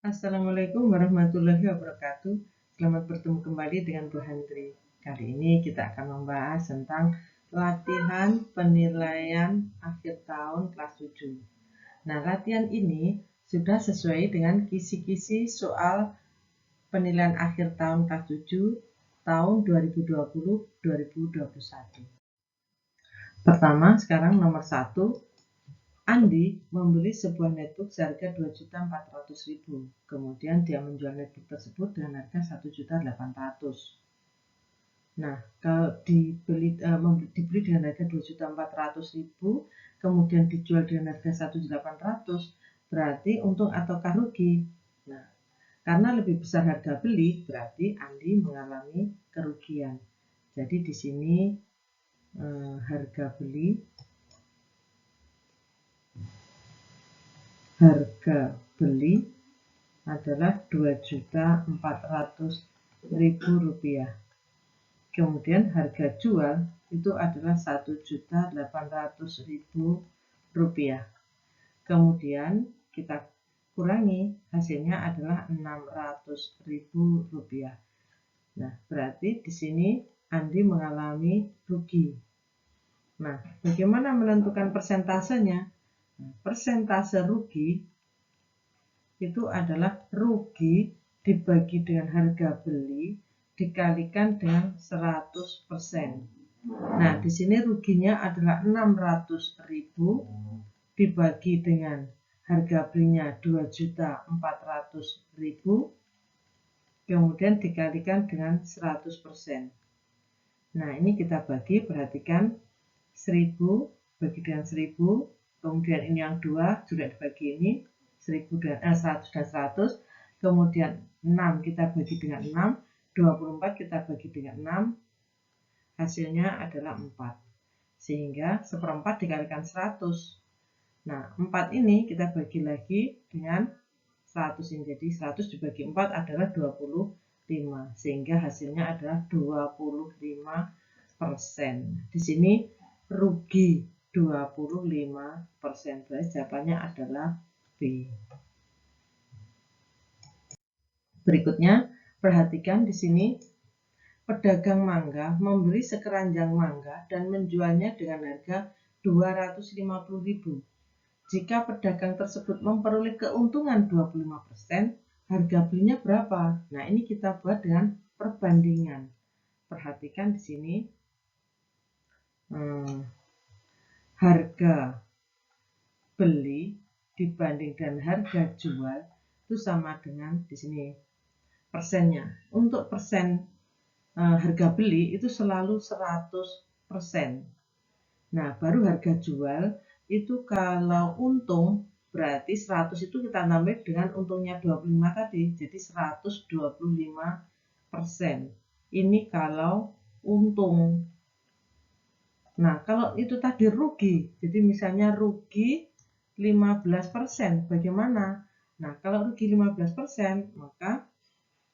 Assalamualaikum warahmatullahi wabarakatuh. Selamat bertemu kembali dengan Bu Handri. Kali ini kita akan membahas tentang latihan penilaian akhir tahun kelas 7. Nah, latihan ini sudah sesuai dengan kisi-kisi soal penilaian akhir tahun kelas 7 tahun 2020-2021. Pertama, sekarang nomor 1. Andi membeli sebuah netbook seharga 2.400.000. Kemudian dia menjual netbook tersebut dengan harga 1.800.000. Nah, kalau dibeli dengan harga 2.400.000, kemudian dijual dengan harga 1.800.000, berarti untung ataukah rugi? Nah, karena lebih besar harga beli, berarti Andi mengalami kerugian. Jadi di sini harga beli adalah Rp2.400.000. Kemudian harga jual itu adalah Rp1.800.000. Kemudian kita kurangi, hasilnya adalah Rp600.000. Nah, berarti di sini Andi mengalami rugi. Nah, bagaimana menentukan persentasenya? Nah, persentase rugi itu adalah rugi dibagi dengan harga beli dikalikan dengan 100%. Nah, di sini ruginya adalah 600.000 dibagi dengan harga belinya 2.400.000, kemudian dikalikan dengan 100%. Nah, ini kita bagi, perhatikan 1000 bagi dengan 1000, kemudian ini yang 2 juga dibagi ini 100 dan 100, kemudian 6 kita bagi dengan 6, 24 kita bagi dengan 6, hasilnya adalah 4. Sehingga 1/4 dikalikan 100. Nah, 4 ini kita bagi lagi dengan 100 ini. Jadi 100 dibagi 4 adalah 25. Sehingga hasilnya adalah 25%. Di sini rugi 25%. Berarti jawabannya adalah B. Berikutnya, perhatikan di sini. Pedagang mangga membeli sekeranjang mangga dan menjualnya dengan harga Rp250.000. Jika pedagang tersebut memperoleh keuntungan 25%, harga belinya berapa? Nah, ini kita buat dengan perbandingan. Perhatikan di sini. Harga beli dibanding dengan harga jual itu sama dengan di sini persennya. Untuk persen harga beli itu selalu 100%. Nah, baru harga jual itu kalau untung berarti 100 itu kita tambah dengan untungnya 25 tadi, jadi 125%. Ini kalau untung. Nah, kalau itu tadi rugi, jadi misalnya rugi 15%, bagaimana? Nah, kalau rugi 15%, maka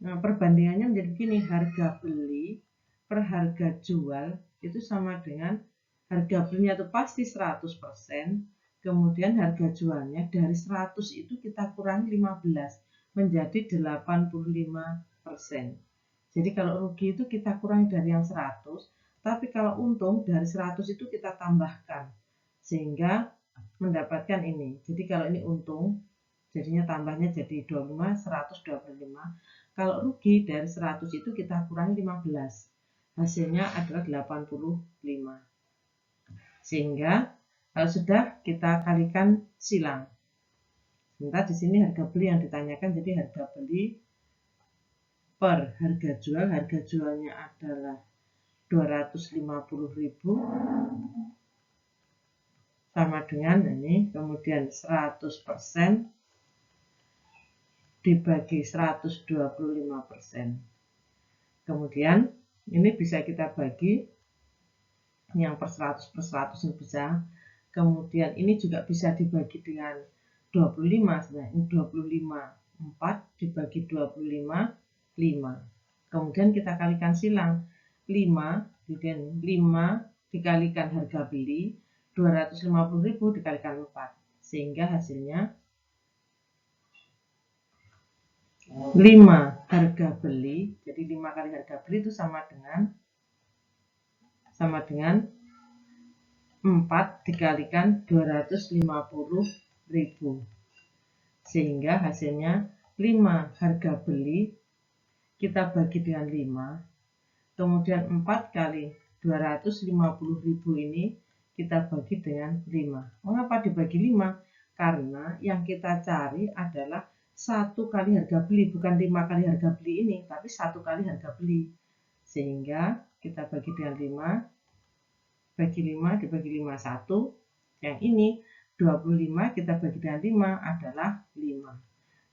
perbandingannya menjadi begini, harga beli per harga jual itu sama dengan harga belinya itu pasti 100%, kemudian harga jualnya dari 100 itu kita kurangi 15 menjadi 85%. Jadi kalau rugi itu kita kurangi dari yang 100, tapi kalau untung dari 100 itu kita tambahkan sehingga mendapatkan ini. Jadi kalau ini untung, jadinya tambahnya jadi 25, 125. Kalau rugi dari 100 itu kita kurangi 15. Hasilnya adalah 85. Sehingga kalau sudah kita kalikan silang. Sebentar di sini harga beli yang ditanyakan, jadi harga beli per harga jualnya adalah 250.000 sama dengan ini, kemudian 100% dibagi 125%. Kemudian ini bisa kita bagi yang per 100 ini bisa. Kemudian ini juga bisa dibagi dengan 25. Nah, ini 25 4 dibagi 25 5. Kemudian kita kalikan silang. 5 dikalikan harga beli 250.000 dikalikan 4. Sehingga hasilnya 5 harga beli, jadi 5 kali harga beli itu sama dengan 4 dikalikan 250.000, sehingga hasilnya 5 harga beli kita bagi dengan 5, kemudian 4 kali 250.000 ini kita bagi dengan 5. Mengapa dibagi 5? Karena yang kita cari adalah 1 kali harga beli, bukan 5 kali harga beli ini, tapi 1 kali harga beli. Sehingga kita bagi dengan 5, bagi 5 dibagi 5, 1. Yang ini 25 kita bagi dengan 5 adalah 5.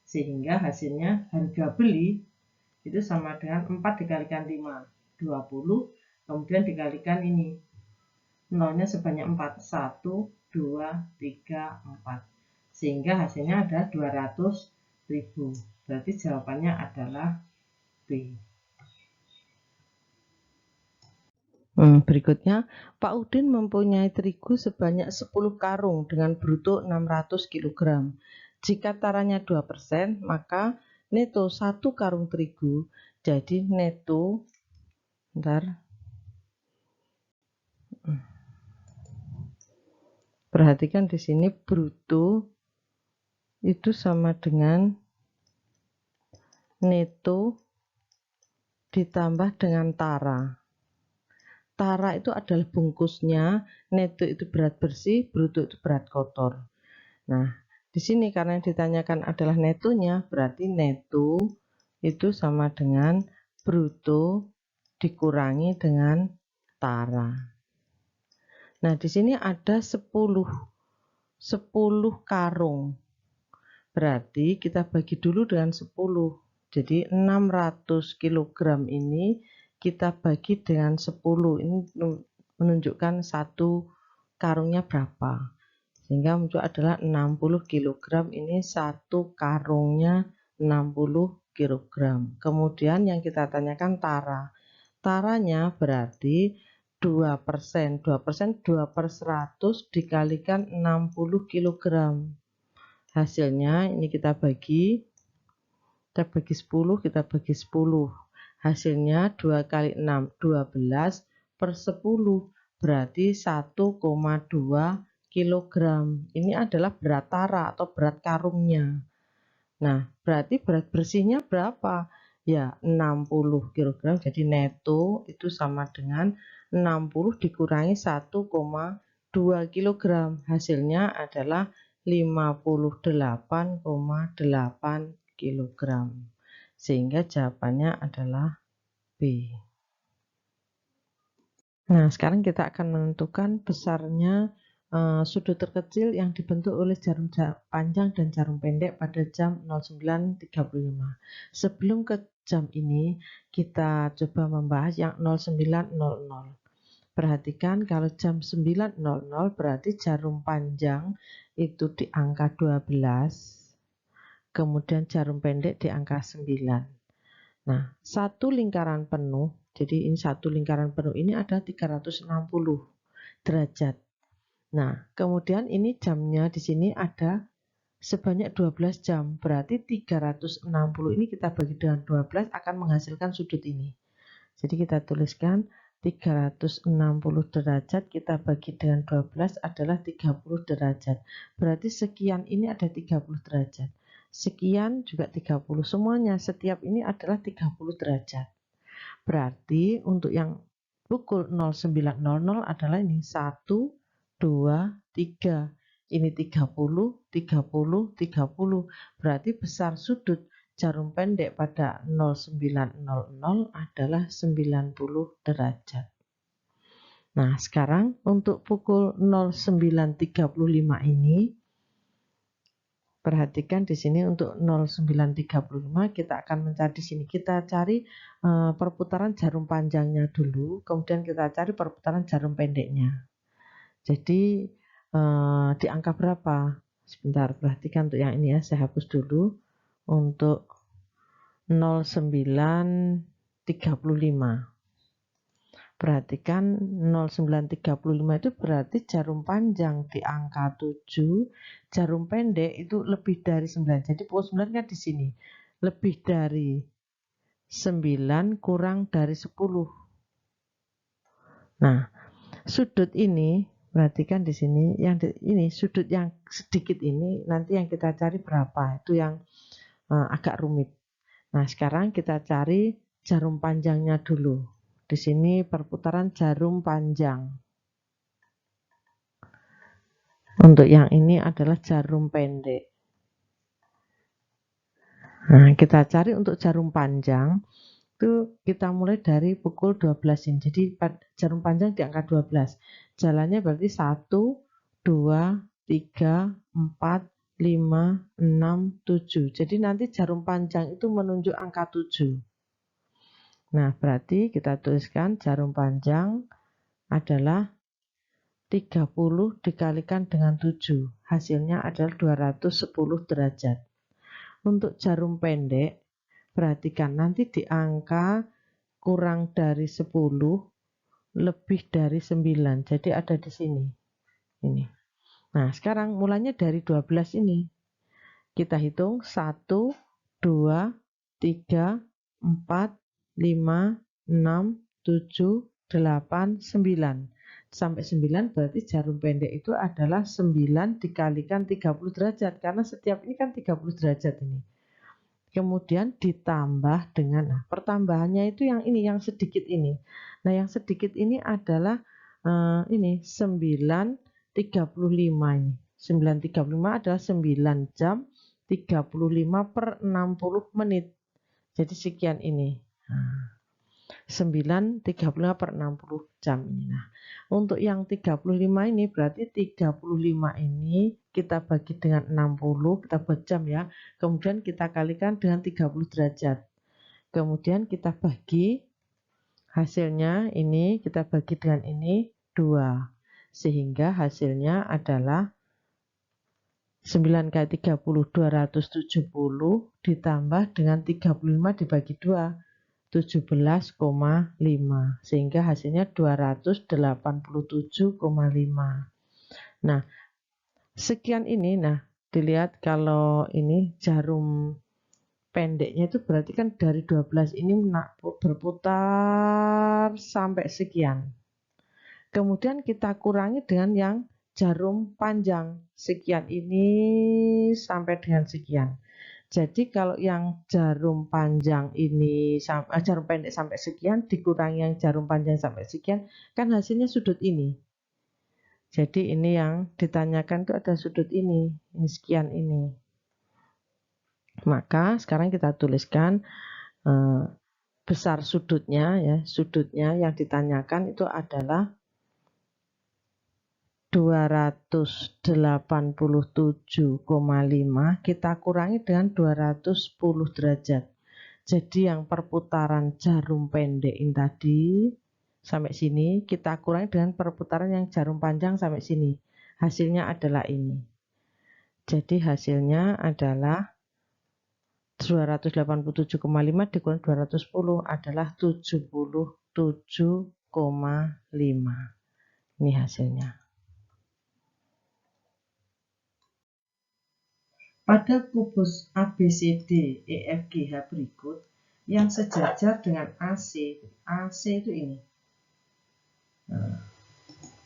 Sehingga hasilnya harga beli itu sama dengan 4 dikalikan 5, 20, kemudian dikalikan ini, nolnya sebanyak 4, 1, 2, 3, 4. Sehingga hasilnya ada 200.000. Berarti jawabannya adalah B. Berikutnya, Pak Udin mempunyai terigu sebanyak 10 karung dengan bruto 600 kg. Jika taranya 2%, maka neto 1 karung terigu, jadi neto, perhatikan di sini bruto itu sama dengan neto ditambah dengan tara. Tara itu adalah bungkusnya, neto itu berat bersih, bruto itu berat kotor. Nah, di sini karena yang ditanyakan adalah netonya, berarti neto itu sama dengan bruto dikurangi dengan tara. Nah, di sini ada 10 karung. Berarti kita bagi dulu dengan 10. Jadi 600 kg ini kita bagi dengan 10. Ini menunjukkan 1 karungnya berapa. Sehingga muncul adalah 60 kg. Ini 1 karungnya 60 kg. Kemudian yang kita tanyakan tara. Taranya berarti 2%. 2% 2/100 dikalikan 60 kg. Hasilnya ini kita bagi 10, kita bagi 10. Hasilnya 2 kali 6, 12/10. Berarti 1,2 kg. Ini adalah berat tara atau berat karungnya. Nah, berarti berat bersihnya berapa? Ya, 60 kg. Jadi neto itu sama dengan 60 dikurangi 1,2 kg. Hasilnya adalah 58,8 kg. Sehingga jawabannya adalah B. Nah, sekarang kita akan menentukan besarnya sudut terkecil yang dibentuk oleh jarum panjang dan jarum pendek pada jam 09.35. Sebelum ke jam ini, kita coba membahas yang 09.00. Perhatikan kalau jam 9.00 berarti jarum panjang itu di angka 12, kemudian jarum pendek di angka 9. Nah, satu lingkaran penuh, jadi ini satu lingkaran penuh ini ada 360 derajat. Nah, kemudian ini jamnya di sini ada sebanyak 12 jam. Berarti 360 ini kita bagi dengan 12 akan menghasilkan sudut ini. Jadi kita tuliskan 360 derajat kita bagi dengan 12 adalah 30 derajat. Berarti sekian ini ada 30 derajat. Sekian juga 30. Semuanya setiap ini adalah 30 derajat. Berarti untuk yang pukul 09.00 adalah ini 1, 2, 3. Ini 30, 30, 30. Berarti besar sudut jarum pendek pada 09.00 adalah 90 derajat. Nah, sekarang untuk pukul 09.35 ini, perhatikan di sini untuk 09.35 kita akan mencari di sini. Kita cari perputaran jarum panjangnya dulu, kemudian kita cari perputaran jarum pendeknya. Jadi di angka berapa? Sebentar, perhatikan untuk yang ini ya, saya hapus dulu. Untuk 09.35. Perhatikan 09.35 itu berarti jarum panjang di angka 7, jarum pendek itu lebih dari 9. Jadi pukul 9 kan di sini. lebih dari 9 kurang dari 10. Nah, sudut ini, perhatikan di sini, ini sudut yang sedikit ini nanti yang kita cari berapa, itu yang agak rumit. Nah, sekarang kita cari jarum panjangnya dulu. Di sini perputaran jarum panjang. Untuk yang ini adalah jarum pendek. Nah, kita cari untuk jarum panjang. Itu kita mulai dari pukul 12 ini. Jadi jarum panjang di angka 12. Jalannya berarti 1, 2, 3, 4, 5, 6, 7. Jadi nanti jarum panjang itu menunjuk angka 7. Nah, berarti kita tuliskan jarum panjang adalah 30 dikalikan dengan 7. Hasilnya adalah 210 derajat. Untuk jarum pendek, perhatikan nanti di angka kurang dari 10, lebih dari 9. Jadi ada di sini. Ini. Nah, sekarang mulanya dari 12 ini. Kita hitung 1, 2, 3, 4, 5, 6, 7, 8, 9. Sampai 9 berarti jarum pendek itu adalah 9 dikalikan 30 derajat. Karena setiap ini kan 30 derajat ini. Kemudian ditambah dengan, pertambahannya itu yang ini, yang sedikit ini. Nah, yang sedikit ini adalah ini 9.35 ini. 9.35 adalah 9 jam 35 per 60 menit. Jadi sekian ini. 9.35 per 60 jam ini. Nah, untuk yang 35 ini berarti 35 ini kita bagi dengan 60, kita buat jam ya. Kemudian kita kalikan dengan 30 derajat. Kemudian kita bagi hasilnya ini, kita bagi dengan ini 2. Sehingga hasilnya adalah 9 kali 30, 270 ditambah dengan 35 dibagi 2. 17,5 sehingga hasilnya 287,5. Nah, sekian ini. Nah, dilihat kalau ini jarum pendeknya itu berarti kan dari 12 ini berputar sampai sekian. Kemudian kita kurangi dengan yang jarum panjang. Sekian ini sampai dengan sekian. Jadi kalau yang jarum panjang ini, jarum pendek sampai sekian, dikurangi yang jarum panjang sampai sekian, kan hasilnya sudut ini. Jadi ini yang ditanyakan itu ada sudut ini sekian ini. Maka sekarang kita tuliskan besar sudutnya, ya, sudutnya yang ditanyakan itu adalah 287,5 kita kurangi dengan 210 derajat. Jadi yang perputaran jarum pendek ini tadi sampai sini kita kurangi dengan perputaran yang jarum panjang sampai sini. Hasilnya adalah ini. Jadi hasilnya adalah 287,5 dikurangi 210 adalah 77,5. Ini hasilnya. Pada kubus ABCD EFGH berikut yang sejajar dengan AC, AC itu ini,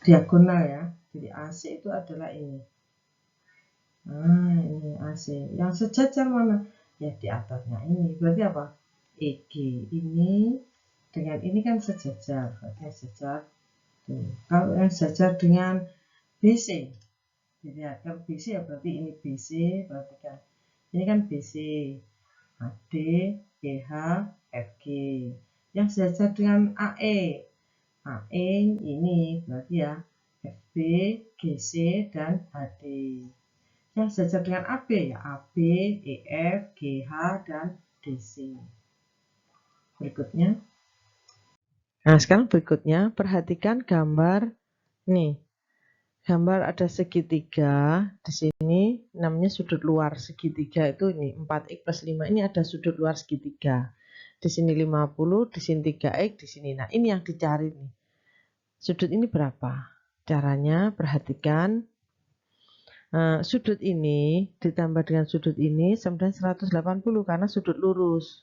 diagonal ya, jadi AC itu adalah ini. Nah, ini AC. Yang sejajar mana? Ya di atasnya ini. Berarti apa? EG ini dengan ini kan sejajar, berarti sejajar. Tuh. Kalau yang sejajar dengan BC, jadi kalau BC ya berarti ini BC, perhatikan. Ini kan BC, AD, BH, FG. Yang sejajar dengan AE. AE ini berarti ya FB, GC, dan HD. Yang sejajar dengan AB ya AB, EF, GH, dan DC. Berikutnya. Nah, sekarang berikutnya perhatikan gambar nih. Gambar ada segitiga, di sini namanya sudut luar segitiga itu ini 4x plus 5 ini ada sudut luar segitiga. Di sini 50, di sini 3x, di sini. Nah, ini yang dicari nih. Sudut ini berapa? Caranya perhatikan. Sudut ini ditambah dengan sudut ini sama dengan 180 karena sudut lurus.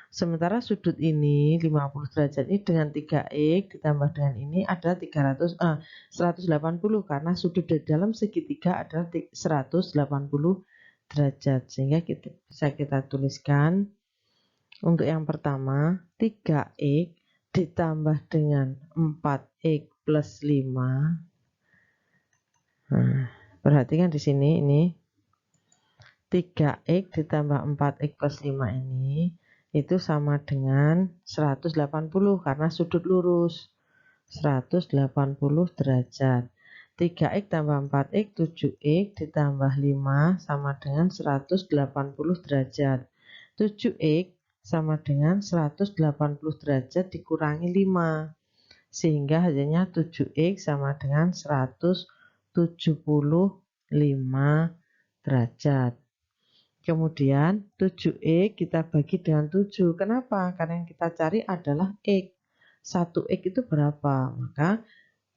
Sementara sudut ini 50 derajat ini dengan 3x ditambah dengan ini adalah 180 karena sudut dari dalam segitiga adalah 180 derajat. Sehingga bisa kita tuliskan untuk yang pertama 3x ditambah dengan 4x plus 5. Perhatikan di sini ini 3x ditambah 4x plus 5 ini itu sama dengan 180 karena sudut lurus 180 derajat. 3x tambah 4x 7x ditambah 5 sama dengan 180 derajat. 7x sama dengan 180 derajat dikurangi 5 sehingga hasilnya 7x sama dengan 175 derajat. Kemudian 7x kita bagi dengan 7. Kenapa? Karena yang kita cari adalah x. 1x itu berapa? Maka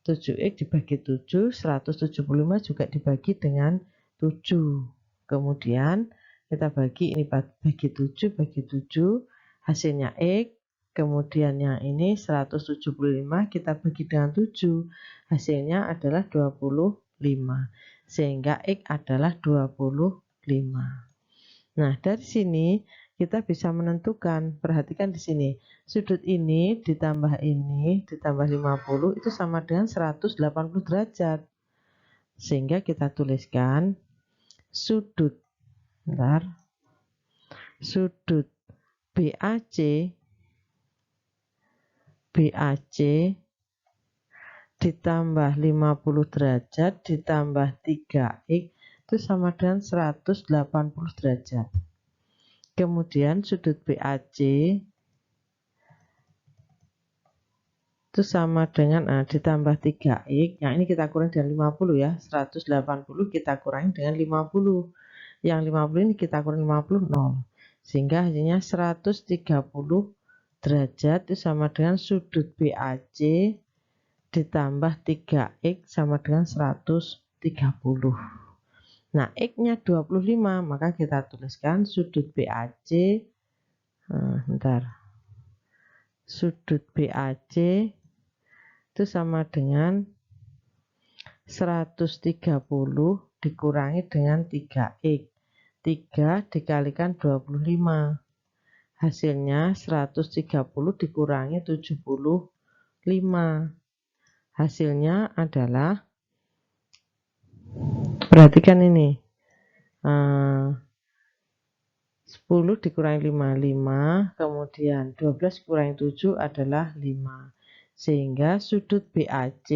7x dibagi 7, 175 juga dibagi dengan 7. Kemudian kita bagi ini bagi 7 bagi 7, hasilnya x. Kemudian yang ini 175 kita bagi dengan 7, hasilnya adalah 25. Sehingga x adalah 25. Nah, dari sini kita bisa menentukan, perhatikan di sini, sudut ini ditambah 50 itu sama dengan 180 derajat. Sehingga kita tuliskan sudut BAC ditambah 50 derajat ditambah 3x itu sama dengan 180 derajat. Kemudian sudut BAC itu sama dengan ditambah 3x, yang ini kita kurangi dengan 50 ya, 180 kita kurangi dengan 50. Yang 50 ini kita kurangi 50, 0. Sehingga hasilnya 130 derajat itu sama dengan sudut BAC ditambah 3x sama dengan 130. Nah, x-nya 25, maka kita tuliskan sudut BAC, sudut BAC itu sama dengan 130 dikurangi dengan 3x. 3 dikalikan 25. Hasilnya 130 dikurangi 75. Hasilnya adalah, perhatikan ini, 10 dikurangi 5, 5, kemudian 12 dikurangi 7 adalah 5. Sehingga sudut BAC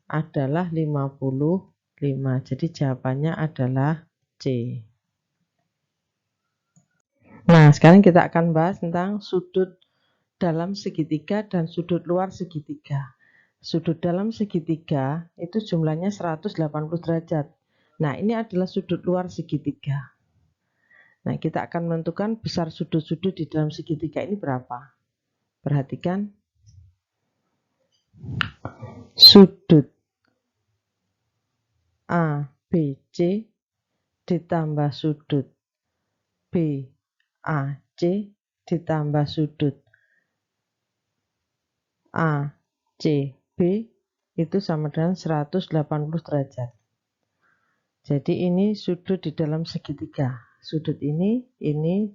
adalah 55. Jadi jawabannya adalah C. Nah, sekarang kita akan bahas tentang sudut dalam segitiga dan sudut luar segitiga. Sudut dalam segitiga itu jumlahnya 180 derajat. Nah, ini adalah sudut luar segitiga. Nah, kita akan menentukan besar sudut-sudut di dalam segitiga ini berapa. Perhatikan. Sudut ABC ditambah sudut BAC ditambah sudut ACB itu sama dengan 180 derajat. Jadi ini sudut di dalam segitiga. Sudut ini,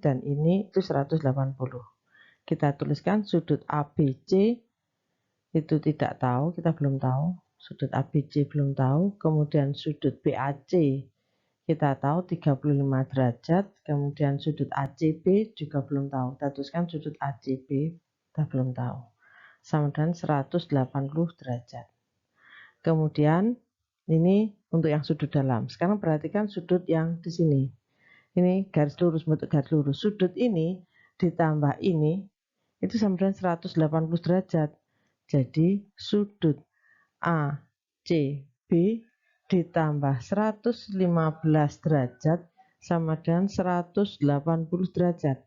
dan ini itu 180. Kita tuliskan sudut ABC itu tidak tahu, kita belum tahu. Sudut ABC belum tahu. Kemudian sudut BAC kita tahu 35 derajat. Kemudian sudut ACB juga belum tahu. Kita tuliskan sudut ACB, kita belum tahu. Sama dengan 180 derajat. Kemudian ini untuk yang sudut dalam. Sekarang perhatikan sudut yang di sini. Ini garis lurus, bentuk garis lurus. Sudut ini ditambah ini itu sama dengan 180 derajat. Jadi sudut ACB ditambah 115 derajat sama dengan 180 derajat.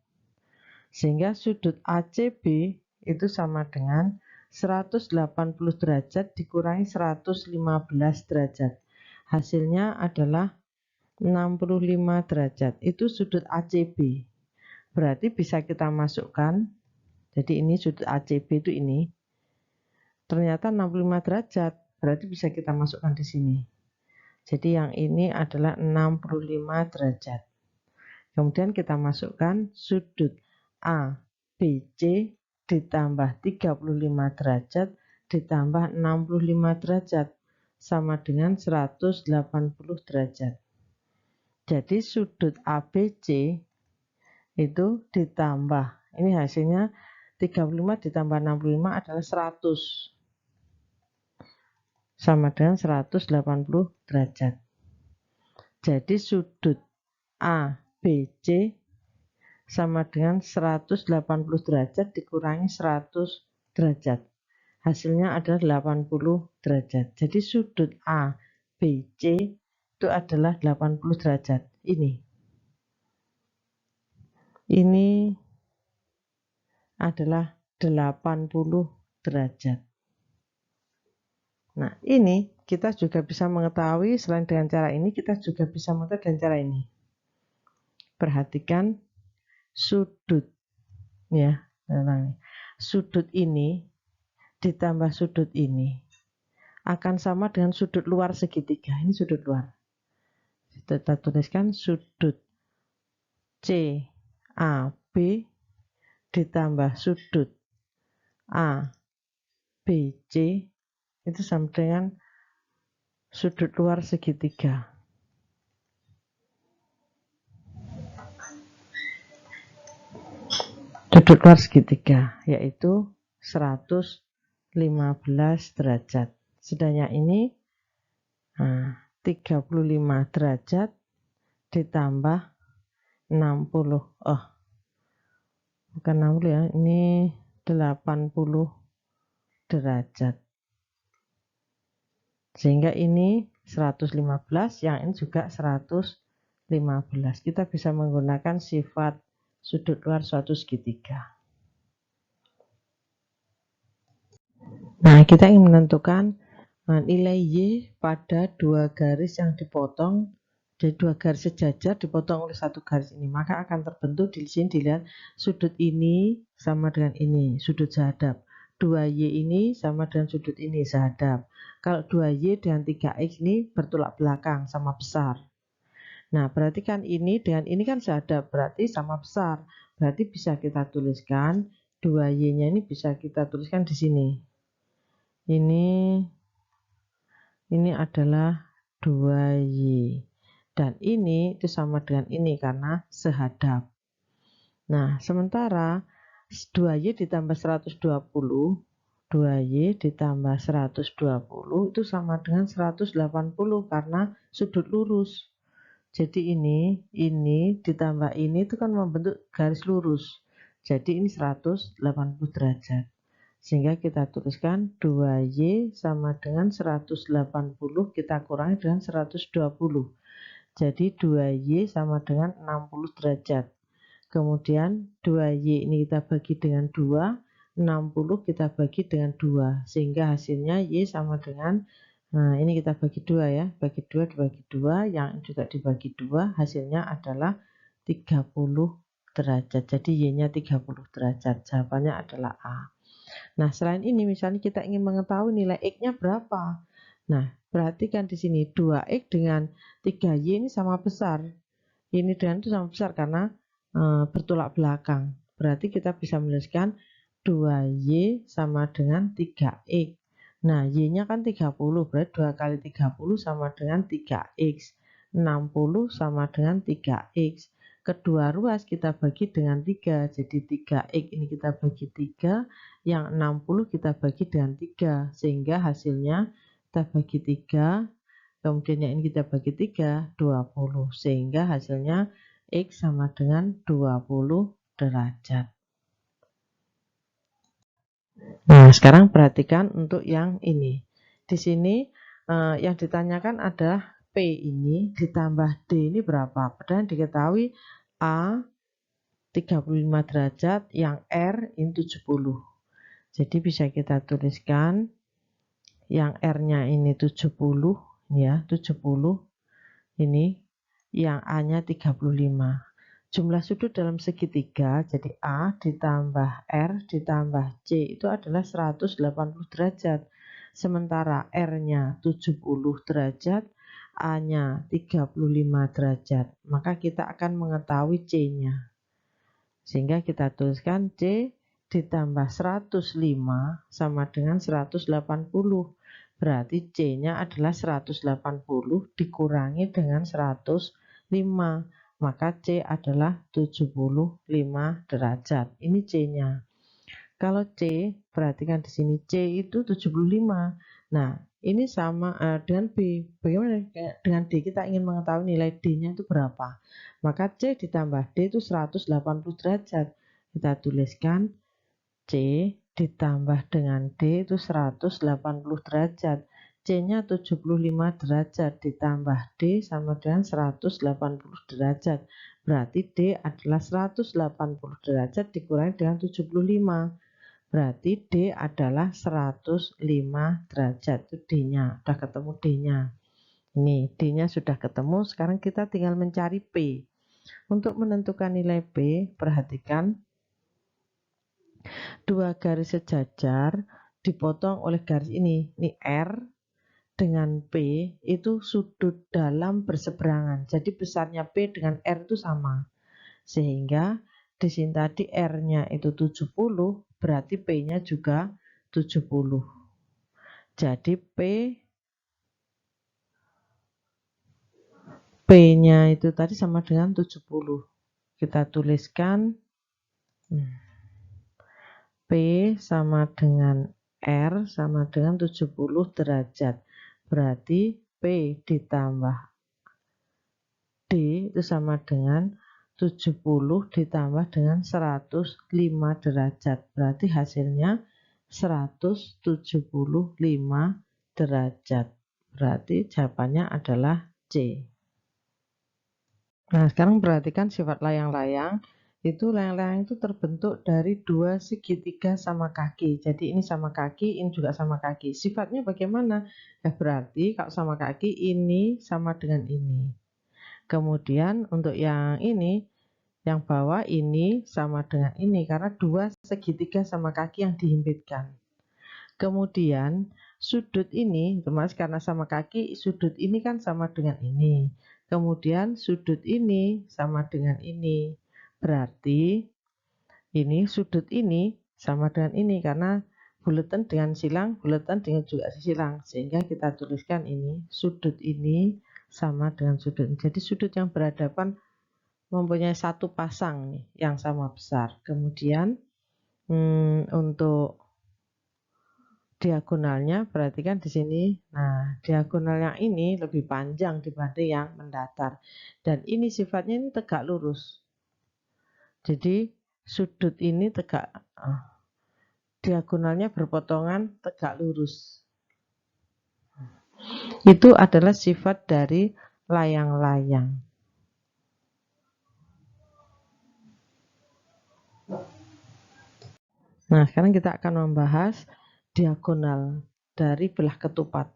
Sehingga sudut ACB itu sama dengan 180 derajat dikurangi 115 derajat. hasilnya adalah 65 derajat. Itu sudut ACB. Berarti bisa kita masukkan, jadi ini sudut ACB itu ini. Ternyata 65 derajat, berarti bisa kita masukkan di sini. Jadi yang ini adalah 65 derajat. Kemudian kita masukkan sudut ABC ditambah 35 derajat ditambah 65 derajat sama dengan 180 derajat. Jadi sudut ABC itu ditambah, ini hasilnya 35 ditambah 65 adalah 100. Sama dengan 180 derajat. Jadi sudut ABC sama dengan 180 derajat dikurangi 100 derajat. Hasilnya adalah 80 derajat. Jadi sudut ABC itu adalah 80 derajat. Ini adalah 80 derajat. Nah, ini kita juga bisa mengetahui, selain dengan cara ini, kita juga bisa mengetahui dengan cara ini. Perhatikan sudut, ya, sudut ini ditambah sudut ini akan sama dengan sudut luar segitiga. Ini sudut luar. Kita tuliskan sudut CAB ditambah sudut ABC itu sama dengan sudut luar segitiga. Sudut luar segitiga yaitu 115 derajat. Sedangkan ini 35 derajat ditambah 60. Bukan 60 ya, ini 80 derajat. Sehingga ini 115, yang ini juga 115. Kita bisa menggunakan sifat sudut luar suatu segitiga. Nah, kita ingin menentukan nilai Y pada dua garis yang dipotong. Jadi dua garis sejajar dipotong oleh satu garis ini, maka akan terbentuk di sini dilihat sudut ini sama dengan ini, sudut sehadap. 2Y ini sama dengan sudut ini, sehadap. Kalau 2Y dengan 3X ini bertolak belakang, sama besar. Nah, berarti kan ini dengan ini kan sehadap, berarti sama besar. Berarti bisa kita tuliskan, 2Y-nya ini bisa kita tuliskan di sini. Ini adalah 2Y. Dan ini itu sama dengan ini karena sehadap. Nah, sementara 2Y ditambah 120, 2Y ditambah 120 itu sama dengan 180 karena sudut lurus. Jadi ini ditambah ini itu kan membentuk garis lurus. Jadi ini 180 derajat. Sehingga kita tuliskan 2Y sama dengan 180 kita kurangi dengan 120. Jadi 2Y sama dengan 60 derajat. Kemudian 2Y ini kita bagi dengan 2, 60 kita bagi dengan 2. Sehingga hasilnya Y sama dengan, nah ini kita bagi 2 ya, bagi 2 dibagi 2, yang juga dibagi 2, hasilnya adalah 30 derajat. Jadi Y-nya 30 derajat. Jawabannya adalah A. Nah, selain ini misalnya kita ingin mengetahui nilai X-nya berapa. Nah, perhatikan di sini 2X dengan 3Y ini sama besar. Ini dengan itu sama besar karena bertolak belakang. Berarti kita bisa menuliskan 2Y sama dengan 3X. Nah, Y-nya kan 30, berarti 2 kali 30 sama dengan 3X. 60 sama dengan 3X. Kedua ruas kita bagi dengan 3, jadi 3X ini kita bagi 3, yang 60 kita bagi dengan 3, sehingga hasilnya kita bagi 3, kemudian yang ini kita bagi 3, 20, sehingga hasilnya X sama dengan 20 derajat. Nah, sekarang perhatikan untuk yang ini. Di sini yang ditanyakan adalah P ini ditambah D ini berapa? Padahal diketahui A 35 derajat, yang R ini 70. Jadi bisa kita tuliskan yang R-nya ini 70, ya, 70. Ini yang A-nya 35. Jumlah sudut dalam segitiga, jadi A ditambah R ditambah C itu adalah 180 derajat. Sementara R-nya 70 derajat, A-nya 35 derajat. Maka kita akan mengetahui C-nya. Sehingga kita tuliskan C ditambah 105 sama dengan 180. Berarti C-nya adalah 180 dikurangi dengan 105. Maka C adalah 75 derajat. Ini C-nya. Kalau C, perhatikan di sini C itu 75. Nah, ini sama dengan B. Bagaimana dengan D? Kita ingin mengetahui nilai D-nya itu berapa. Maka C ditambah D itu 180 derajat. Kita tuliskan C ditambah dengan D itu 180 derajat. C-nya 75 derajat ditambah D sama dengan 180 derajat. Berarti D adalah 180 derajat dikurangi dengan 75. Berarti D adalah 105 derajat. Itu D-nya. Sudah ketemu D-nya. Ini D-nya sudah ketemu. Sekarang kita tinggal mencari P. Untuk menentukan nilai P, perhatikan. Dua garis sejajar dipotong oleh garis ini. Ini R dengan P itu sudut dalam berseberangan. Jadi besarnya P dengan R itu sama. Sehingga di sini tadi R-nya itu 70, berarti P-nya juga 70. Jadi P-nya itu tadi sama dengan 70. Kita tuliskan P sama dengan R sama dengan 70 derajat. Berarti P ditambah D itu sama dengan 70 ditambah dengan 105 derajat. Berarti hasilnya 175 derajat. Berarti jawabannya adalah C. Nah, sekarang perhatikan sifat layang-layang. Layang-layang itu terbentuk dari dua segitiga sama kaki. Jadi ini sama kaki, ini juga sama kaki. Sifatnya bagaimana? Ya berarti kalau sama kaki ini sama dengan ini. Kemudian untuk yang ini, yang bawah ini sama dengan ini karena dua segitiga sama kaki yang dihimpitkan. Kemudian sudut ini, termasuk karena sama kaki, sudut ini kan sama dengan ini. Kemudian sudut ini sama dengan ini. Berarti ini sudut ini sama dengan ini karena bulatan dengan silang, bulatan dengan juga silang. Sehingga kita tuliskan ini, sudut ini sama dengan sudut ini. Jadi sudut yang berhadapan mempunyai satu pasang nih, yang sama besar. Kemudian untuk diagonalnya, perhatikan di sini. Nah, diagonal yang ini lebih panjang dibanding yang mendatar. Dan ini sifatnya ini tegak lurus. Jadi sudut ini tegak, diagonalnya berpotongan tegak lurus. Itu adalah sifat dari layang-layang. Nah, sekarang kita akan membahas diagonal dari belah ketupat.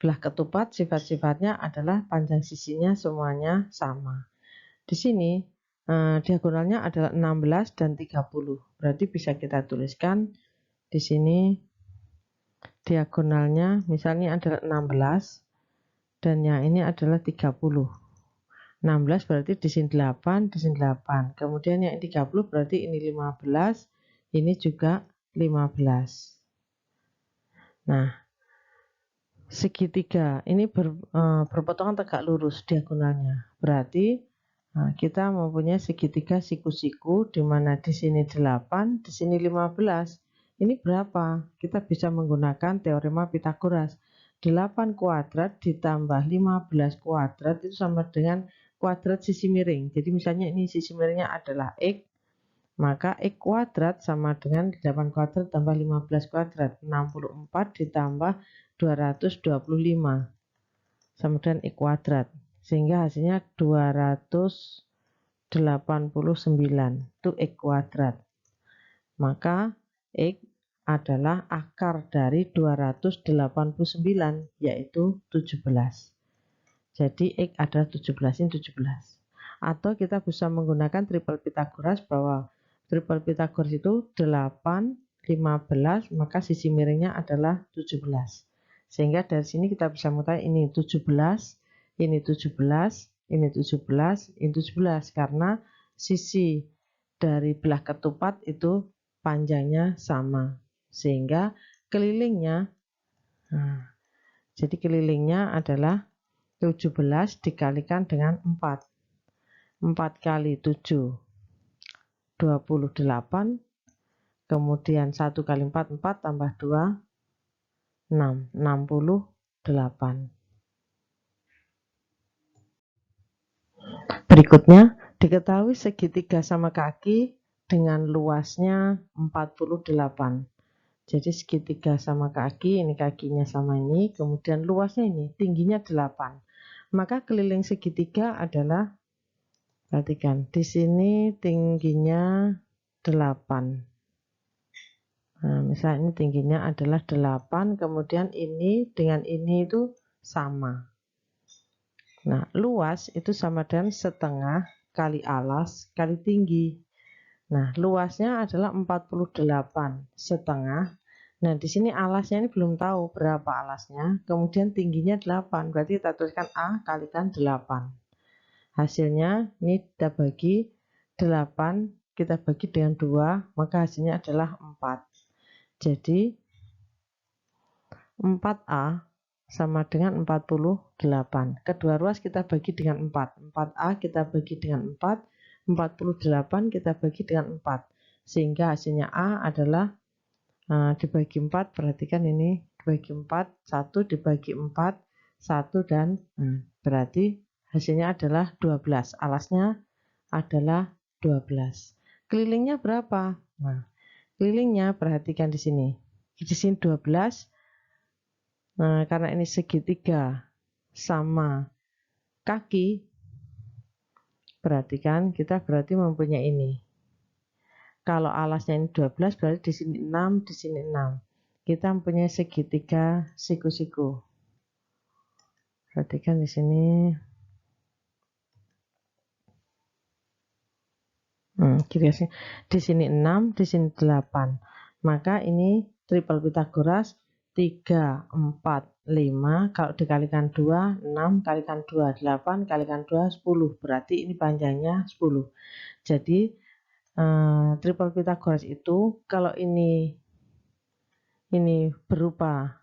Belah ketupat sifat-sifatnya adalah panjang sisinya semuanya sama. Di sini diagonalnya adalah 16 dan 30. Berarti bisa kita tuliskan di sini diagonalnya misalnya adalah 16 dan yang ini adalah 30. 16 berarti di sini 8, di sini 8. Kemudian yang 30 berarti ini 15, ini juga 15. Nah, segitiga ini berpotongan tegak lurus diagonalnya. Berarti kita mempunyai segitiga siku-siku di mana di sini 8, di sini 15. Ini berapa? Kita bisa menggunakan teorema Pythagoras. 8 kuadrat ditambah 15 kuadrat itu sama dengan kuadrat sisi miring. Jadi misalnya ini sisi miringnya adalah X, maka X kuadrat sama dengan 8 kuadrat tambah 15 kuadrat. 64 ditambah 225 sama dengan X kuadrat. Sehingga hasilnya 289 itu X kuadrat. Maka X adalah akar dari 289 yaitu 17. Jadi X adalah 17, ini 17. Atau kita bisa menggunakan triple Pythagoras, bahwa triple Pythagoras itu 8, 15, maka sisi miringnya adalah 17. Sehingga dari sini kita bisa mengetahui ini 17, ini 17, ini 17, ini 17, karena sisi dari belah ketupat itu panjangnya sama. Sehingga kelilingnya, jadi kelilingnya adalah 17 dikalikan dengan 4. 4 kali 7, 28. Kemudian 1 kali 4, 4 tambah 2, 6, 68. Berikutnya, diketahui segitiga sama kaki dengan luasnya 48. Jadi segitiga sama kaki, ini kakinya sama ini, kemudian luasnya ini, tingginya 8. Maka keliling segitiga adalah, perhatikan, di sini tingginya 8. Nah, misalnya ini tingginya adalah 8, kemudian ini dengan ini itu sama. Nah, luas itu sama dengan setengah kali alas kali tinggi. Nah, luasnya adalah 48 setengah. Nah, di sini alasnya ini belum tahu berapa alasnya. Kemudian tingginya 8. Berarti kita tuliskan A kalikan 8. Hasilnya ini kita bagi 8, kita bagi dengan 2, maka hasilnya adalah 4. Jadi 4A sama dengan 48. Kedua ruas kita bagi dengan 4. 4A kita bagi dengan 4. 48 kita bagi dengan 4. Sehingga hasilnya A adalah dibagi 4. Perhatikan ini dibagi 4. 1 dibagi 4. 1 dan berarti hasilnya adalah 12. Alasnya adalah 12. Kelilingnya berapa? Nah, kelilingnya perhatikan di sini. Di sini 12. Nah, karena ini segitiga sama kaki, perhatikan kita berarti mempunyai ini. Kalau alasnya ini 12, berarti di sini 6, di sini 6. Kita mempunyai segitiga siku-siku. Perhatikan di sini. Di sini 6, di sini 8. Maka ini triple Pythagoras 3, 4, 5. Kalau dikalikan 2, 6 kalikan 2, 8 kalikan 2, 10. Berarti ini panjangnya 10. Jadi triple Pythagoras itu kalau ini berupa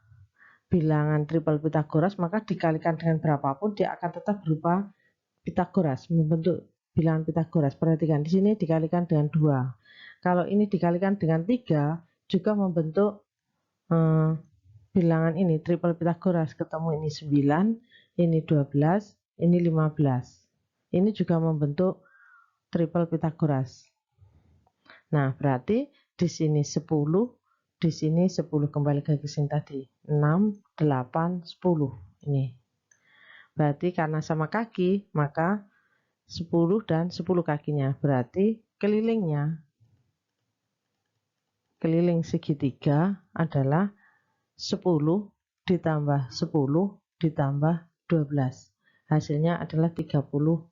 bilangan triple Pythagoras, maka dikalikan dengan berapapun dia akan tetap berupa Pythagoras, membentuk bilangan Pythagoras. Perhatikan di sini dikalikan dengan 2. Kalau ini dikalikan dengan 3 juga membentuk bilangan ini triple Pythagoras. Ketemu ini 9, ini 12, ini 15. Ini juga membentuk triple Pythagoras. Nah, berarti di sini 10, di sini 10, kembali ke sini tadi. 6, 8, 10. Ini. Berarti karena sama kaki, maka 10 dan 10 kakinya. Berarti kelilingnya, keliling segitiga adalah 10 ditambah 10 ditambah 12. Hasilnya adalah 32.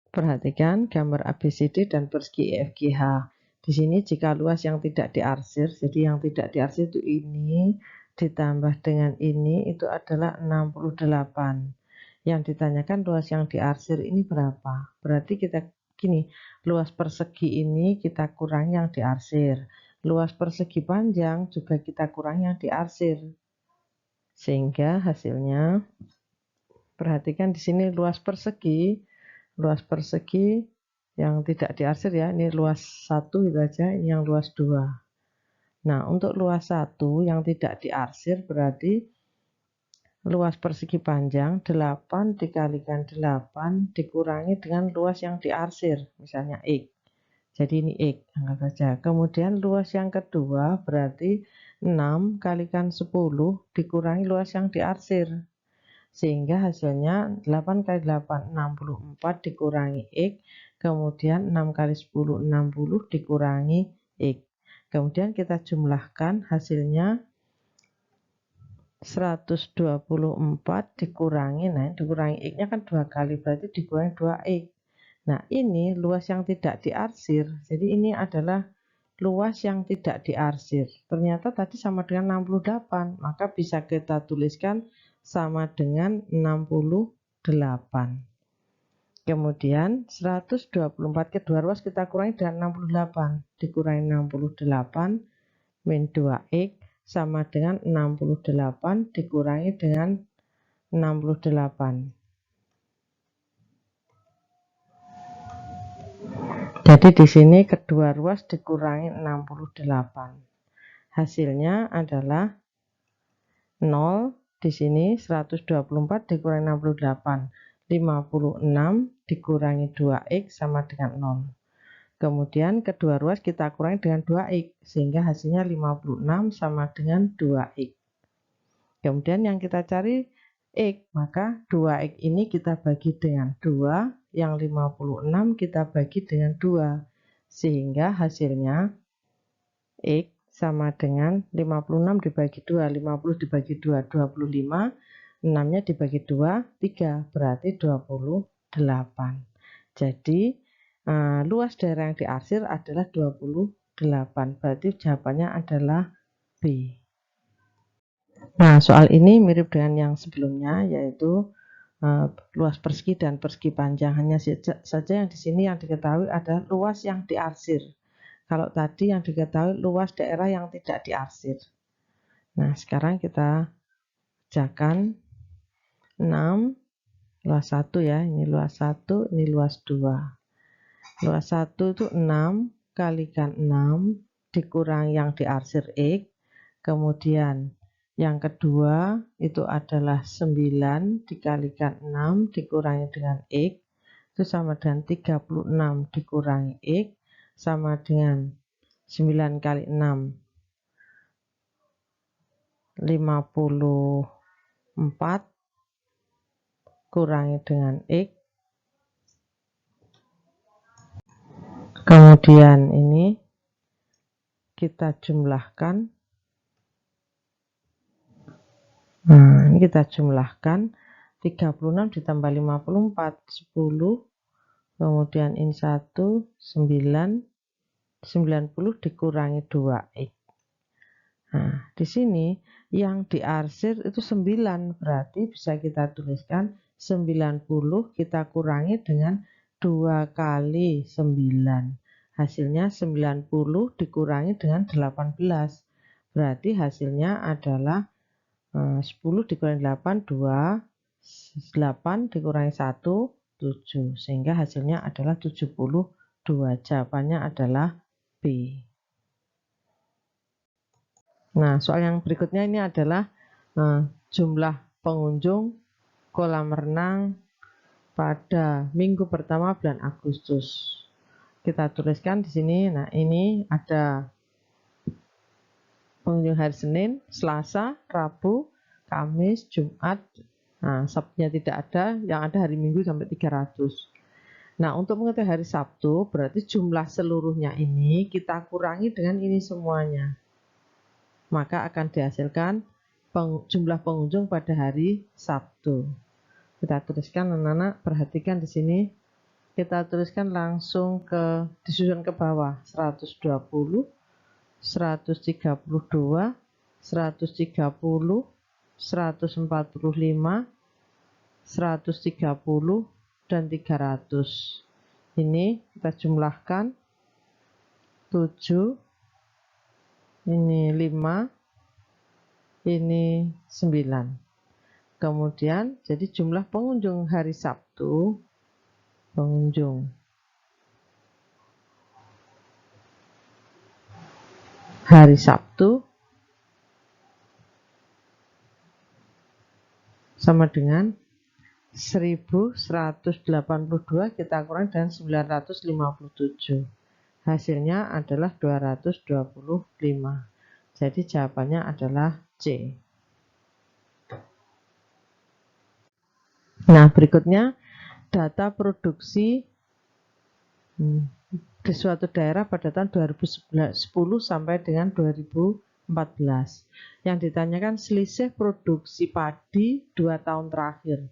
Perhatikan gambar ABCD dan persegi EFGH. Di sini jika luas yang tidak diarsir, jadi yang tidak diarsir itu ini ditambah dengan ini itu adalah 68. Yang ditanyakan luas yang diarsir ini berapa? Berarti kita gini, luas persegi ini kita kurang yang diarsir. Luas persegi panjang juga kita kurang yang diarsir. Sehingga hasilnya, perhatikan di sini luas persegi yang tidak diarsir ya, ini luas 1 itu aja, ini yang luas 2. Nah, untuk luas 1 yang tidak diarsir berarti luas persegi panjang 8 dikalikan 8 dikurangi dengan luas yang diarsir, misalnya X. Jadi ini X, anggap saja. Kemudian luas yang kedua berarti 6 kalikan 10 dikurangi luas yang diarsir. Sehingga hasilnya 8 kali 8, 64 dikurangi X. Kemudian 6 kali 10, 60 dikurangi X. Kemudian kita jumlahkan hasilnya 124 dikurangi, nah dikurangi X nya kan 2 kali, berarti dikurangi 2X. Nah ini luas yang tidak diarsir, jadi ini adalah luas yang tidak diarsir. Ternyata tadi sama dengan 68, maka bisa kita tuliskan sama dengan 68. Kemudian 124 kedua ruas kita kurangi dengan 68, dikurangi 68 min 2X sama dengan 68 dikurangi dengan 68. Jadi di sini kedua ruas dikurangi 68. Hasilnya adalah 0, di sini 124 dikurangi 68, 56 dikurangi 2X sama dengan 0. Kemudian kedua ruas kita kurangi dengan 2X, sehingga hasilnya 56 sama dengan 2X. Kemudian yang kita cari X, maka 2X ini kita bagi dengan 2, yang 56 kita bagi dengan 2, sehingga hasilnya X sama dengan 56 dibagi 2, 50 dibagi 2, 25, 6-nya dibagi 2, 3, berarti 28. Jadi luas daerah yang diarsir adalah 28, berarti jawabannya adalah B. Nah, soal ini mirip dengan yang sebelumnya, yaitu luas persegi dan persegi panjang. Hanya saja yang di sini yang diketahui adalah luas yang diarsir. Kalau tadi yang diketahui luas daerah yang tidak diarsir. Nah, sekarang kita kerjakan 6, luas 1 ya, ini luas 1, ini luas 2. Luas 1 itu 6 kalikan 6 dikurangi yang diarsir X. Kemudian yang kedua itu adalah 9 dikalikan 6 dikurangi dengan X. Itu sama dengan 36 dikurangi X sama dengan 9 kali 6. 54 kurangi dengan X. Kemudian ini kita jumlahkan. Nah, ini kita jumlahkan 36 ditambah 54, 10. Kemudian ini 1, 9, 90 dikurangi 2X. Nah, di sini yang diarsir itu 9, berarti bisa kita tuliskan 90 kita kurangi dengan 2 kali 9. Hasilnya 90 dikurangi dengan 18. Berarti hasilnya adalah 10 dikurangi 8, 2. 8 dikurangi 1, 7. Sehingga hasilnya adalah 72. Jawabannya adalah B. Nah, soal yang berikutnya ini adalah jumlah pengunjung kolam renang pada minggu pertama bulan Agustus. Kita tuliskan di sini. Nah, ini ada pengunjung hari Senin, Selasa, Rabu, Kamis, Jumat. Nah, Sabtunya tidak ada, yang ada hari Minggu sampai 300. Nah, untuk mengetahui hari Sabtu, berarti jumlah seluruhnya ini kita kurangi dengan ini semuanya. Maka akan dihasilkan jumlah pengunjung pada hari Sabtu. Kita tuliskan, anak-anak, perhatikan di sini. Kita tuliskan langsung disusun ke bawah. 120, 132, 130, 145, 130, dan 300. Ini kita jumlahkan 7, ini 5, ini 9. Kemudian jadi jumlah pengunjung hari Sabtu, pengunjung hari Sabtu sama dengan 1182 kita kurangi dengan 957. Hasilnya adalah 225. Jadi jawabannya adalah C. Nah, berikutnya data produksi di suatu daerah pada tahun 2010 sampai dengan 2015. 14. Yang ditanyakan selisih produksi padi 2 tahun terakhir.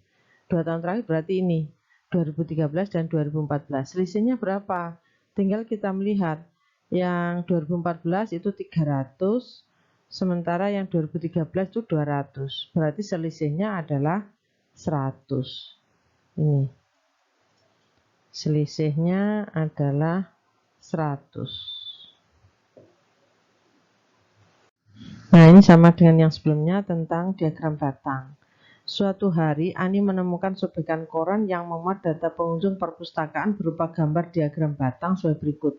2 tahun terakhir berarti ini 2013 dan 2014. Selisihnya berapa? Tinggal kita melihat yang 2014 itu 300, sementara yang 2013 itu 200. Berarti selisihnya adalah 100. Ini. Selisihnya adalah 100. Nah, ini sama dengan yang sebelumnya tentang diagram batang. Suatu hari, Ani menemukan sobekan koran yang memuat data pengunjung perpustakaan berupa gambar diagram batang sebagai berikut.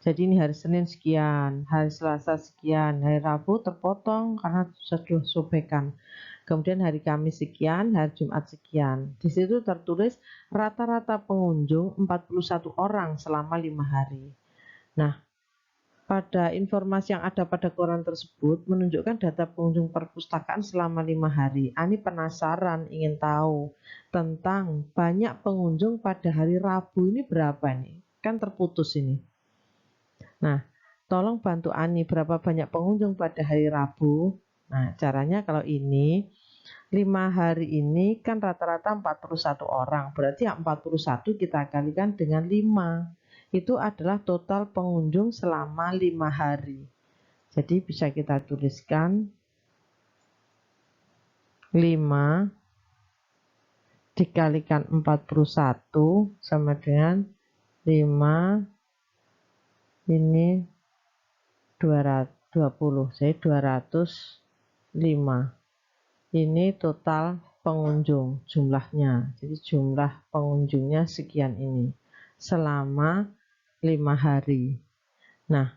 Jadi ini hari Senin sekian, hari Selasa sekian, hari Rabu terpotong karena sudah sobekan. Kemudian hari Kamis sekian, hari Jumat sekian. Di situ tertulis rata-rata pengunjung 41 orang selama 5 hari. Nah, pada informasi yang ada pada koran tersebut menunjukkan data pengunjung perpustakaan selama 5 hari. Ani penasaran ingin tahu tentang banyak pengunjung pada hari Rabu ini berapa nih? Kan terputus ini. Nah, tolong bantu Ani berapa banyak pengunjung pada hari Rabu. Nah, caranya kalau ini 5 hari ini kan rata-rata 41 orang. Berarti 41 kita kalikan dengan 5. Itu adalah total pengunjung selama 5 hari. Jadi bisa kita tuliskan 5 dikalikan 41 sama dengan 5 ini 220. Jadi 205. Ini total pengunjung jumlahnya. Jadi jumlah pengunjungnya sekian ini selama 5 hari. Nah,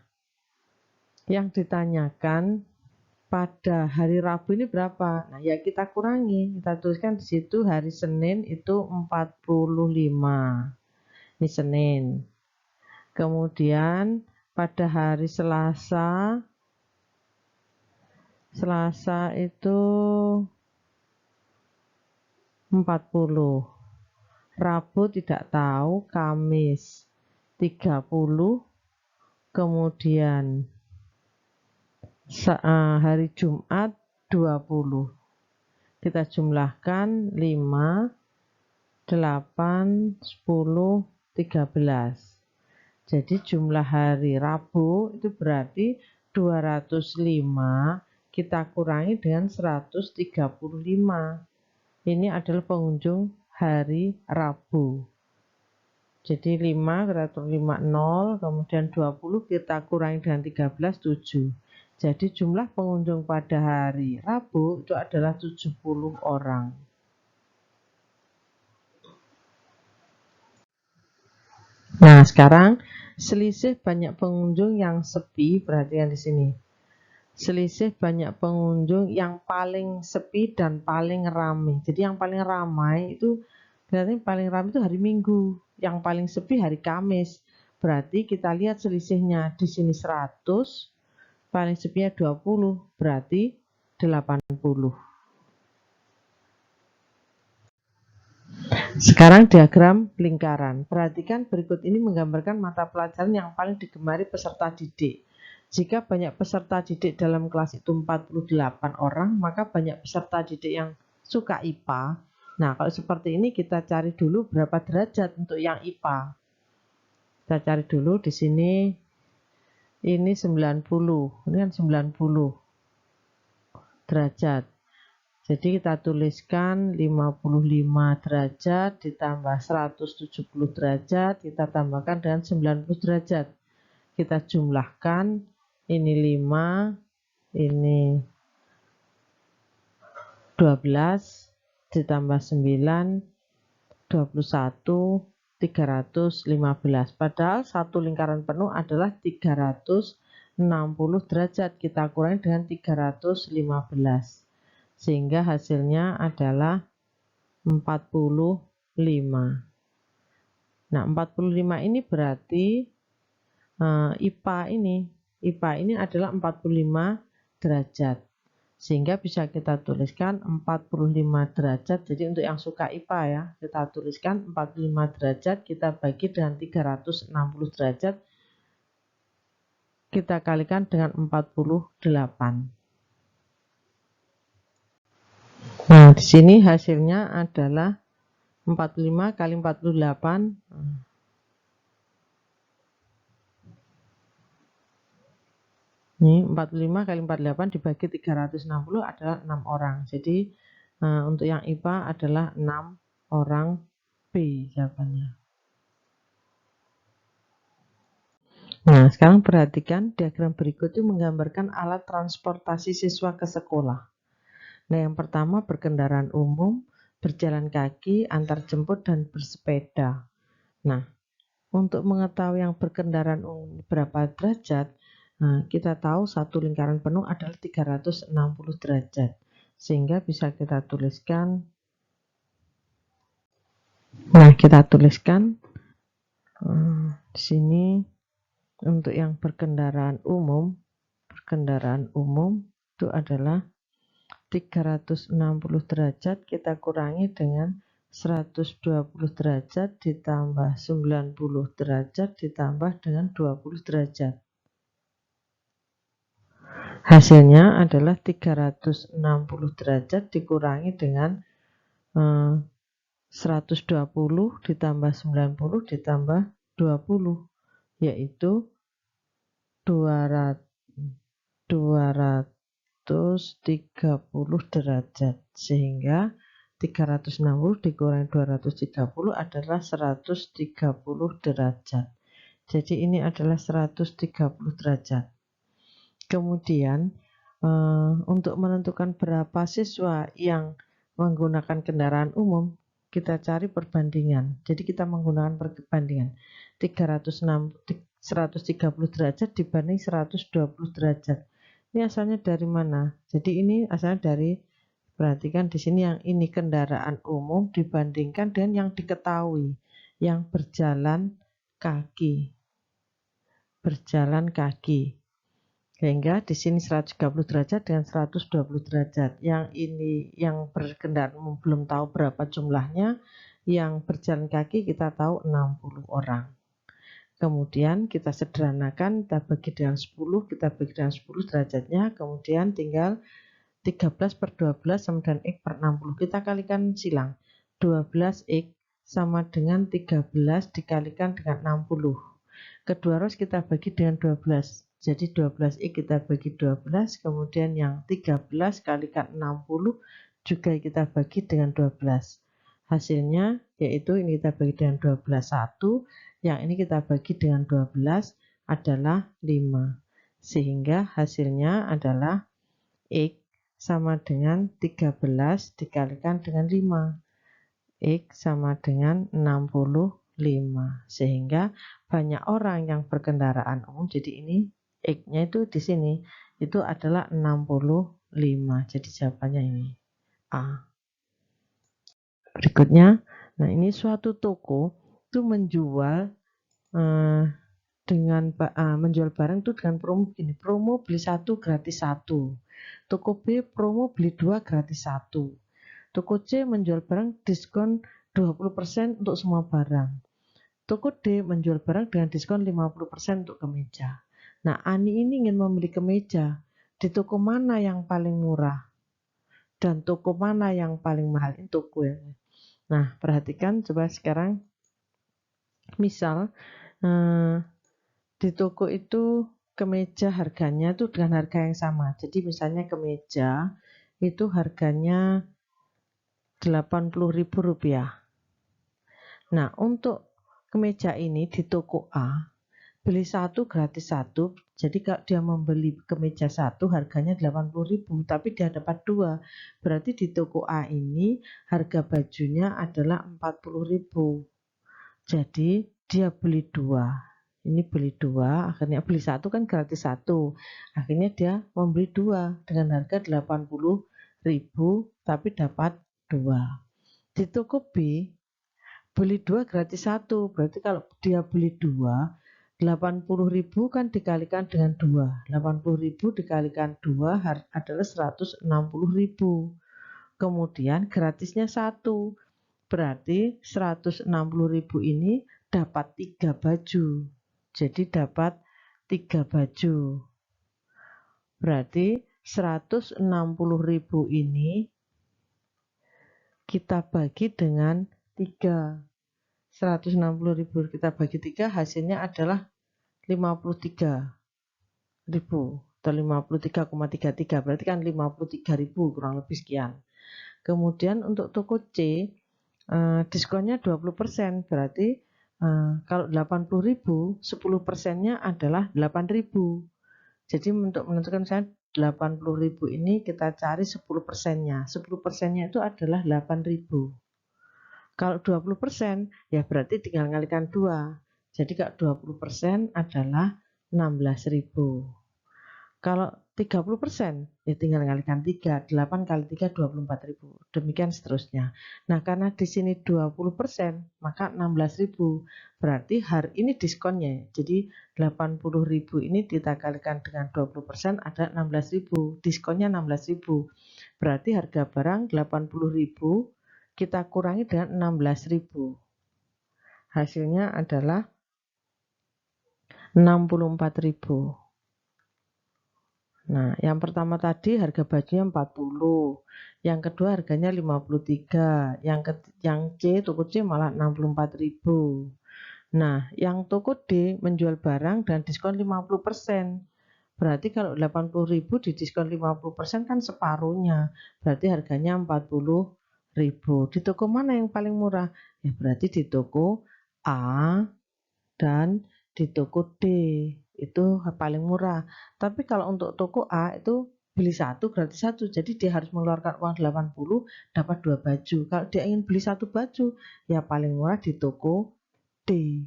yang ditanyakan pada hari Rabu ini berapa? Nah, ya kita kurangi. Kita tuliskan di situ hari Senin itu 45. Ini Senin. Kemudian pada hari Selasa itu 40. Rabu tidak tahu, Kamis 30, kemudian hari Jumat 20. Kita jumlahkan 5, 8, 10, 13. Jadi jumlah hari Rabu itu berarti 205 kita kurangi dengan 135. Ini adalah pengunjung hari Rabu. Jadi 5 kita tulis 50, kemudian 20 kita kurangi dengan 13, 7. Jadi jumlah pengunjung pada hari Rabu itu adalah 70 orang. Nah, sekarang selisih banyak pengunjung yang sepi, perhatikan di sini. Selisih banyak pengunjung yang paling sepi dan paling ramai. Jadi yang paling ramai itu berarti paling ramai itu hari Minggu, yang paling sepi hari Kamis. Berarti kita lihat selisihnya di sini 100, paling sepinya 20, berarti 80. Sekarang diagram lingkaran. Perhatikan berikut ini menggambarkan mata pelajaran yang paling digemari peserta didik. Jika banyak peserta didik dalam kelas itu 48 orang, maka banyak peserta didik yang suka IPA. Nah, kalau seperti ini kita cari dulu berapa derajat untuk yang IPA. Kita cari dulu di sini, ini 90, ini kan 90 derajat. Jadi kita tuliskan 55 derajat ditambah 170 derajat, kita tambahkan dengan 90 derajat. Kita jumlahkan, ini 5, ini 12, ditambah 9, 21, 315. Padahal satu lingkaran penuh adalah 360 derajat. Kita kurangi dengan 315. Sehingga hasilnya adalah 45. Nah, 45 ini berarti IPA ini adalah 45 derajat. Sehingga bisa kita tuliskan 45 derajat. Jadi untuk yang suka IPA ya, kita tuliskan 45 derajat kita bagi dengan 360 derajat. kita kalikan dengan 48. Nah, di sini hasilnya adalah 45 kali 48. Ini 45 kali 48 dibagi 360 adalah 6 orang. Jadi untuk yang IPA adalah 6 orang B jawabannya. Nah, sekarang perhatikan diagram berikut itu menggambarkan alat transportasi siswa ke sekolah. Nah, yang pertama berkendaraan umum, berjalan kaki, antar jemput, dan bersepeda. Nah, untuk mengetahui yang berkendaraan umum berapa derajat, kita tahu satu lingkaran penuh adalah 360 derajat. Sehingga bisa kita tuliskan. Nah, kita tuliskan di sini untuk yang berkendaraan umum itu adalah 360 derajat kita kurangi dengan 120 derajat ditambah 90 derajat ditambah dengan 20 derajat. Hasilnya adalah 360 derajat dikurangi dengan 120 ditambah 90 ditambah 20, yaitu 230 derajat. Sehingga 360 dikurangi 230 adalah 130 derajat. Jadi ini adalah 130 derajat. Kemudian untuk menentukan berapa siswa yang menggunakan kendaraan umum, kita cari perbandingan. Jadi kita menggunakan perbandingan 130 derajat dibanding 120 derajat. Ini asalnya dari mana? Jadi ini asalnya dari, perhatikan di sini yang ini kendaraan umum dibandingkan dengan yang diketahui, yang berjalan kaki. Sehingga di sini 130 derajat dengan 120 derajat. Yang ini yang berkendaraan umum belum tahu berapa jumlahnya, yang berjalan kaki kita tahu 60 orang. Kemudian kita sederhanakan, kita bagi dengan 10, kita bagi dengan 10 derajatnya, kemudian tinggal 13 per 12 sama dengan X per 60. Kita kalikan silang. 12X sama dengan 13 dikalikan dengan 60. Kedua harus kita bagi dengan 12. Jadi 12X kita bagi 12, kemudian yang 13 kalikan 60 juga kita bagi dengan 12. Hasilnya yaitu ini kita bagi dengan 12, 1. Yang ini kita bagi dengan 12 adalah 5. Sehingga hasilnya adalah X sama dengan 13 dikalikan dengan 5. X sama dengan 65. Sehingga banyak orang yang berkendaraan umum. Jadi ini X-nya itu di sini itu adalah 65. Jadi jawabannya ini A. Berikutnya, nah ini suatu toko itu menjual menjual barang itu dengan promo begini. Promo beli 1 gratis 1. Toko B promo beli 2 gratis 1. Toko C menjual barang diskon 20% untuk semua barang. Toko D menjual barang dengan diskon 50% untuk kemeja. Nah, Ani ini ingin membeli kemeja. Di toko mana yang paling murah? Dan toko mana yang paling mahal? Ini toko ya. Nah, perhatikan coba sekarang. Misal, di toko itu kemeja harganya itu dengan harga yang sama. Jadi misalnya kemeja itu harganya Rp80.000. Nah, untuk kemeja ini di toko A beli 1 gratis 1. Jadi kalau dia membeli kemeja 1 harganya 80.000, tapi dia dapat 2. Berarti di toko A ini harga bajunya adalah 40.000. Jadi dia beli 2. Ini beli 2, akhirnya beli 1 kan gratis 1. Akhirnya dia membeli 2 dengan harga 80.000 tapi dapat 2. Di toko B beli 2 gratis 1. Berarti kalau dia beli 2, 80.000 kan dikalikan dengan 2. 80.000 dikalikan 2 adalah 160.000. Kemudian gratisnya 1. Berarti 160.000 ini dapat 3 baju. Jadi dapat 3 baju. Berarti 160.000 ini kita bagi dengan 3. 160.000 kita bagi 3 hasilnya adalah 53.000 atau 53,33, berarti kan 53.000 kurang lebih sekian. Kemudian untuk toko C diskonnya 20%, berarti kalau 80.000 10%-nya adalah 8.000. Jadi untuk menentukan misalnya 80.000 ini kita cari 10%-nya. 10%-nya itu adalah 8.000. Kalau 20% ya berarti tinggal kalikan 2. Jadi kalau 20% adalah 16.000. Kalau 30% ya tinggal kalikan 3. 8 kali 3 24.000. Demikian seterusnya. Nah, karena di sini 20% maka 16.000. Berarti hari ini diskonnya. Jadi 80.000 ini kita kalikan dengan 20% ada 16.000. Diskonnya 16.000. Berarti harga barang 80.000 kita kurangi dengan 16.000. Hasilnya adalah 64.000. Nah, yang pertama tadi harga bajunya 40, yang kedua harganya 53, yang C, toko C malah 64.000. Nah, yang toko D menjual barang dan diskon 50%. Berarti kalau 80.000 di diskon 50% kan separuhnya. Berarti harganya 40.000. Di toko mana yang paling murah? Ya berarti di toko A dan di toko D. Itu paling murah. Tapi kalau untuk toko A itu beli 1 gratis 1. Jadi dia harus mengeluarkan uang 80 dapat 2 baju. Kalau dia ingin beli 1 baju, ya paling murah di toko D.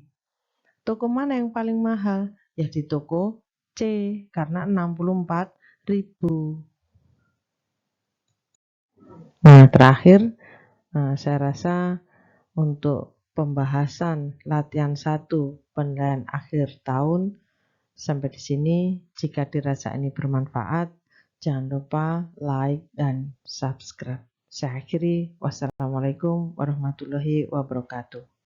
Toko mana yang paling mahal? Ya di toko C karena 64.000. Nah, terakhir saya rasa untuk pembahasan latihan 1 penilaian akhir tahun sampai di sini. Jika dirasa ini bermanfaat, jangan lupa like dan subscribe. Saya akhiri. Wassalamualaikum warahmatullahi wabarakatuh.